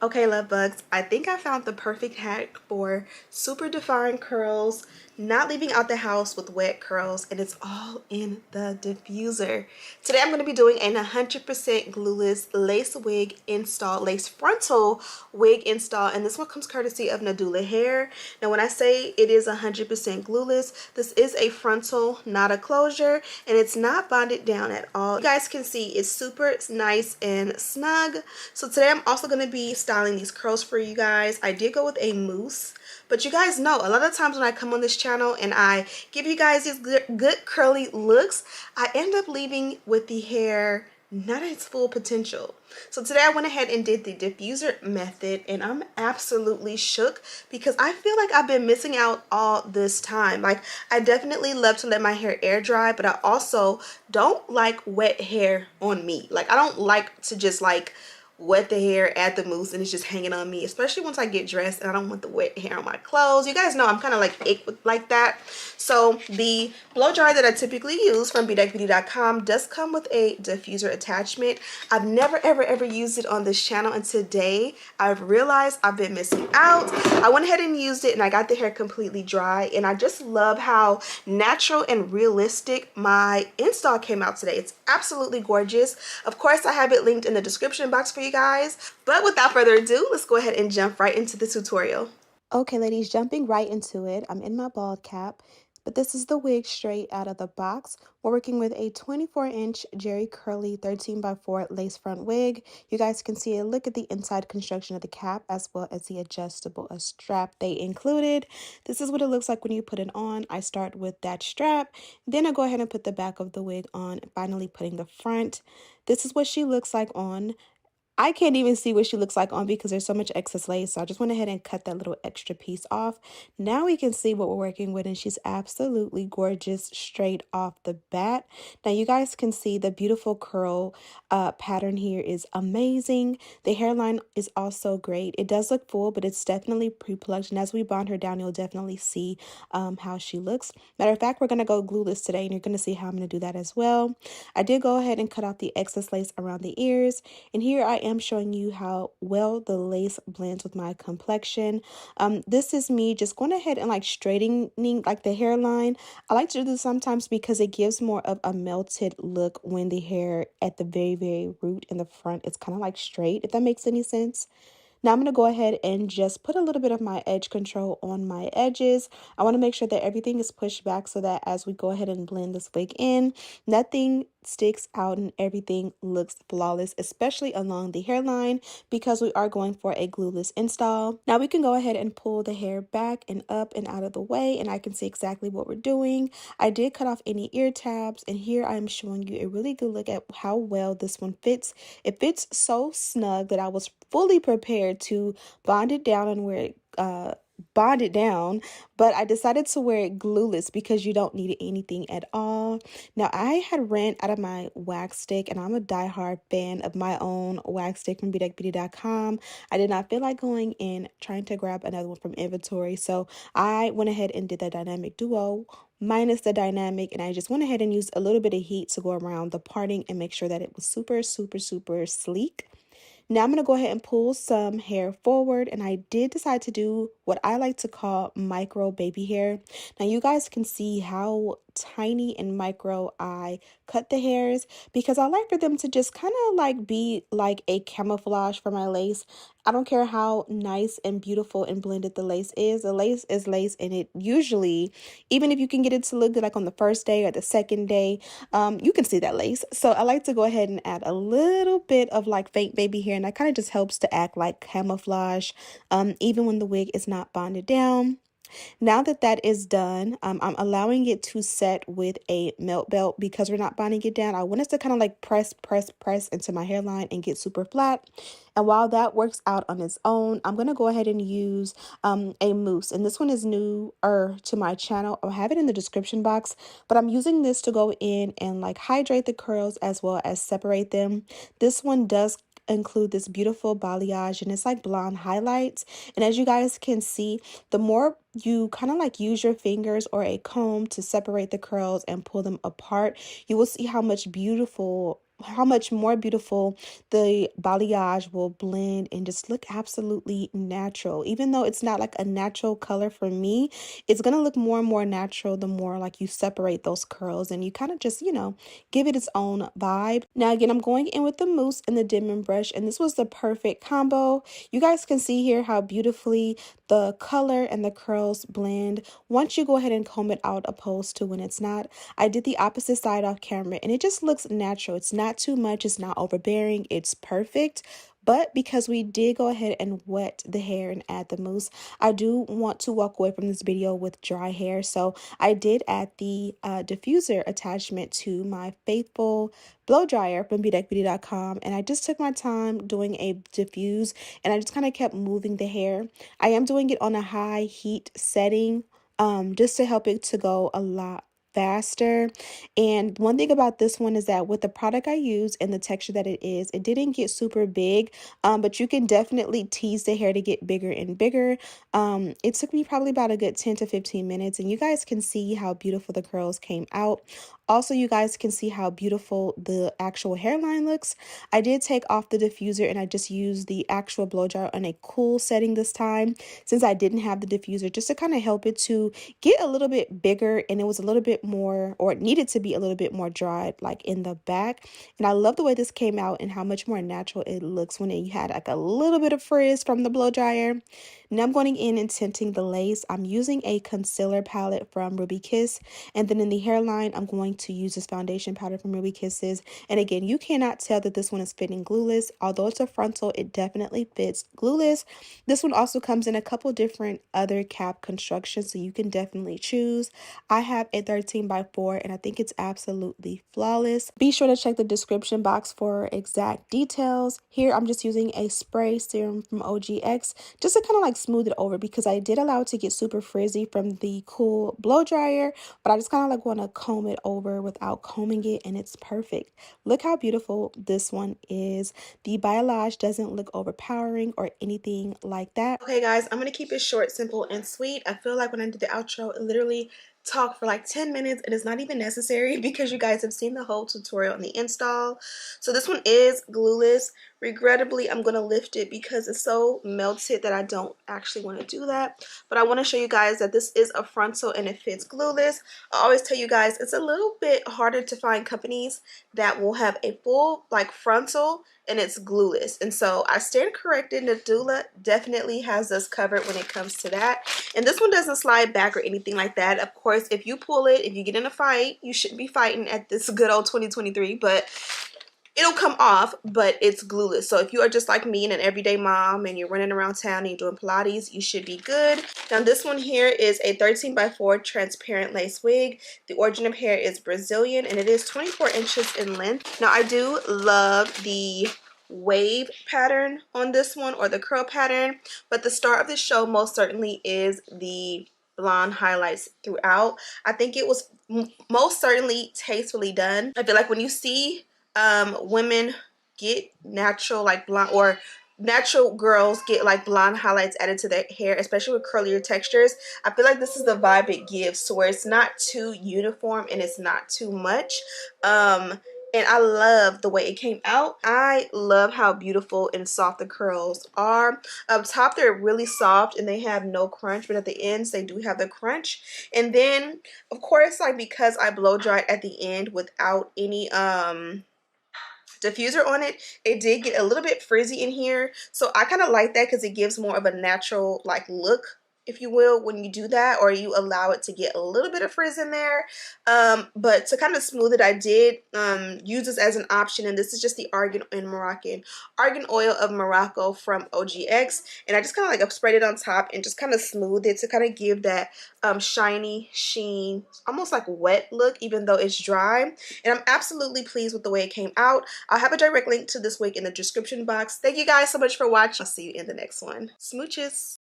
Okay, love bugs, I think I found the perfect hack for super defined curls, not leaving out the house with wet curls, and it's all in the diffuser. Today I'm going to be doing a 100% glueless lace wig install, lace frontal wig install, and this one comes courtesy of Nadula Hair. Now when I say it is 100% glueless, this is a frontal, not a closure, and it's not bonded down at all. You guys can see it's super nice and snug. So today I'm also going to be styling these curls for you guys. I did go with a mousse, but you guys know a lot of times when I come on this channel and I give you guys these good curly looks, I end up leaving with the hair not at its full potential. So today I went ahead and did the diffuser method, and I'm absolutely shook because I feel like I've been missing out all this time. Like, I definitely love to let my hair air dry, but I also don't like wet hair on me. Like, I don't like to just like wet the hair, add the mousse, and it's just hanging on me, especially once I get dressed and I don't want the wet hair on my clothes. You guys know I'm kind of like ick with like that. So the blow dryer that I typically use from BDeckBeauty.com does come with a diffuser attachment. I've never ever used it on this channel, and today I've realized I've been missing out. I went ahead and used it and I got the hair completely dry, and I just love how natural and realistic my install came out today. It's absolutely gorgeous. Of course, I have it linked in the description box for you guys, but without further ado, let's go ahead and jump right into the tutorial. Okay, ladies, jumping right into it. I'm in my bald cap, but this is the wig straight out of the box. We're working with a 24-inch Jerry Curly 13x4 lace front wig. You guys can see a look at the inside construction of the cap as well as the adjustable strap they included. This is what it looks like when you put it on. I start with that strap, then I go ahead and put the back of the wig on, finally putting the front. This is what she looks like on. I can't even see what she looks like on because there's so much excess lace, so I just went ahead and cut that little extra piece off. Now we can see what we're working with, and she's absolutely gorgeous straight off the bat. Now you guys can see the beautiful curl pattern here is amazing. The hairline is also great. It does look full, but it's definitely pre-plucked, and as we bond her down, you'll definitely see how she looks. Matter of fact, we're going to go glueless today, and you're going to see how I'm going to do that as well. I did go ahead and cut off the excess lace around the ears, and here I am showing you how well the lace blends with my complexion. This is me just going ahead and like straightening like the hairline. I like to do this sometimes because it gives more of a melted look when the hair at the very root in the front is kind of like straight, if that makes any sense. Now I'm going to go ahead and just put a little bit of my edge control on my edges. I want to make sure that everything is pushed back so that as we go ahead and blend this wig in, nothing sticks out and everything looks flawless, especially along the hairline because we are going for a glueless install. Now we can go ahead and pull the hair back and up and out of the way, and I can see exactly what we're doing. I did cut off any ear tabs, and here I'm showing you a really good look at how well this one fits. It fits so snug that I was fully prepared to bond it down and wear it bonded down, but I decided to wear it glueless because you don't need anything at all. Now I had ran out of my wax stick, and I'm a diehard fan of my own wax stick from BDeckBeauty.com. I did not feel like going in trying to grab another one from inventory, so I went ahead and did the dynamic duo minus the dynamic, and I just went ahead and used a little bit of heat to go around the parting and make sure that it was super sleek. Now I'm going to go ahead and pull some hair forward, and I did decide to do what I like to call micro baby hair. Now you guys can see how tiny and micro I cut the hairs because I like for them to just kind of like be like a camouflage for my lace. I don't care how nice and beautiful and blended the lace is. The lace is lace, and it usually, even if you can get it to look good like on the first day or the second day, you can see that lace. So I like to go ahead and add a little bit of like fake baby hair, and that kind of just helps to act like camouflage even when the wig is not bonded down. Now that that is done, I'm allowing it to set with a melt belt because we're not bonding it down. I want us to kind of like press into my hairline and get super flat. And while that works out on its own, I'm going to go ahead and use a mousse. And this one is newer to my channel. I'll have it in the description box, but I'm using this to go in and like hydrate the curls as well as separate them. This one does include this beautiful balayage, and it's like blonde highlights. And as you guys can see, the more you kind of like use your fingers or a comb to separate the curls and pull them apart, you will see how much beautiful how much more beautiful the balayage will blend and just look absolutely natural. Even though it's not like a natural color for me, it's gonna look more and more natural the more like you separate those curls and you kind of just, you know, give it its own vibe. Now again, I'm going in with the mousse and the dimming brush, and this was the perfect combo. You guys can see here how beautifully the color and the curls blend once you go ahead and comb it out opposed to when it's not. I did the opposite side off camera and it just looks natural. It's not too much, it's not overbearing, it's perfect. But because we did go ahead and wet the hair and add the mousse, I do want to walk away from this video with dry hair. So I did add the diffuser attachment to my faithful blow dryer from BeadecBeauty.com, and I just took my time doing a diffuse, and I just kind of kept moving the hair. I am doing it on a high heat setting just to help it to go a lot faster. And one thing about this one is that with the product I use and the texture that it is, it didn't get super big, but you can definitely tease the hair to get bigger and bigger. It took me probably about a good 10 to 15 minutes, and you guys can see how beautiful the curls came out. Also, you guys can see how beautiful the actual hairline looks. I did take off the diffuser and I just used the actual blow dryer on a cool setting this time, since I didn't have the diffuser, just to kind of help it to get a little bit bigger, and it was a little bit more, or it needed to be a little bit more dried like in the back. And I love the way this came out and how much more natural it looks when you had like a little bit of frizz from the blow dryer. Now I'm going in and tinting the lace. I'm using a concealer palette from Ruby Kiss, and then in the hairline I'm going to use this foundation powder from Ruby Kisses. And again, you cannot tell that this one is fitting glueless. Although it's a frontal, it definitely fits glueless. This one also comes in a couple different other cap constructions, so you can definitely choose. I have a 13x4 and I think it's absolutely flawless. Be sure to check the description box for exact details. Here I'm just using a spray serum from OGX just to kind of like smooth it over, because I did allow it to get super frizzy from the cool blow dryer, but I just kind of like want to comb it over without combing it, and it's perfect. Look how beautiful this one is. The Balayage doesn't look overpowering or anything like that. Okay guys, I'm gonna keep it short, simple, and sweet. I feel like when I did the outro, it literally talk for like 10 minutes and it's not even necessary because you guys have seen the whole tutorial on the install. So this one is glueless. Regrettably, I'm going to lift it because it's so melted that I don't actually want to do that. But I want to show you guys that this is a frontal and it fits glueless. I always tell you guys it's a little bit harder to find companies that will have a full like frontal and it's glueless. And so I stand corrected. Nadula definitely has us covered when it comes to that. And this one doesn't slide back or anything like that. Of course, if you pull it, if you get in a fight, you shouldn't be fighting at this good old 2023, but it'll come off, but it's glueless. So if you are just like me and an everyday mom and you're running around town and you're doing Pilates, you should be good. Now this one here is a 13x4 transparent lace wig. The origin of hair is Brazilian and it is 24 inches in length. Now I do love the wave pattern on this one, or the curl pattern, but the star of the show most certainly is the blonde highlights throughout. I think it was most certainly tastefully done. I feel like when you see women get natural like blonde, or natural girls get like blonde highlights added to their hair, especially with curlier textures, I feel like this is the vibe it gives, so where it's not too uniform and it's not too much. And I love the way it came out. I love how beautiful and soft the curls are. Up top they're really soft and they have no crunch, but at the ends they do have the crunch. And then of course, like, because I blow dried at the end without any diffuser on it, it did get a little bit frizzy in here. So I kind of like that because it gives more of a natural like look, if you will, when you do that, or you allow it to get a little bit of frizz in there. But to kind of smooth it, I did use this as an option, and this is just the argan oil of Morocco from OGX, and I just kind of like sprayed it on top and just kind of smoothed it to kind of give that shiny sheen, almost like wet look, even though it's dry. And I'm absolutely pleased with the way it came out. I'll have a direct link to this wig in the description box. Thank you guys so much for watching. I'll see you in the next one. Smooches.